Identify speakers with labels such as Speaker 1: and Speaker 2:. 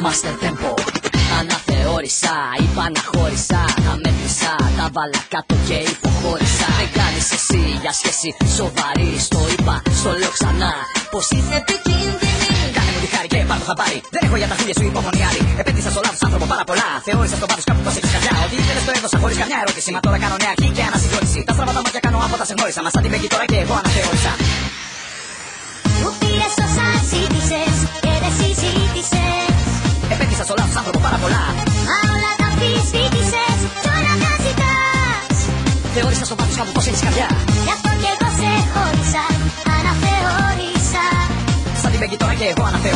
Speaker 1: Master Tempo. Αναθεώρησα, είπα να χώρισα. Τα μέτρησα, τα βάλα κάτω και υποχώρησα. Δεν κάνεις εσύ για σχέση σοβαρή. Στο είπα, στο λέω ξανά, πως είσαι επικίνδυνη. Κάνε μου τη χάρη και πάρ' το χαμπάρι. Δεν έχω για τα χίλια σου υπομονή άλλη. Επένδυσα στο λάθος άνθρωπο πάρα πολλά. Θεώρησα στο βάθος κάπου πως έχεις καρδιά. Ό,τι ήθελες το έδωσα χωρίς καμιά ερώτηση. Μα τώρα κάνω νέα αρχή και ανασυγκρότηση. Τα στραβά τα μάτια κάνω από τα σε γνώρισα. Μα σαν την Μπέγκη τώρα και εγώ αναθεώρησα.
Speaker 2: Μου πήρες όσα ζήτησες και δεν συζήτησες.
Speaker 1: Επένδυσα στο λάθος άνθρωπο πάρα πολλά.
Speaker 2: Μα όλα τα αμφισβήτησες, τώρα τα ζητάς.
Speaker 1: Θεώρησα στο βάθος κάπου πως έχεις καρδιά.
Speaker 2: Γι' αυτό κι εγώ σε χώρισα, αναθεώρησα.
Speaker 1: Σαν την Μπέγκη τώρα και εγώ αναθεώρησα.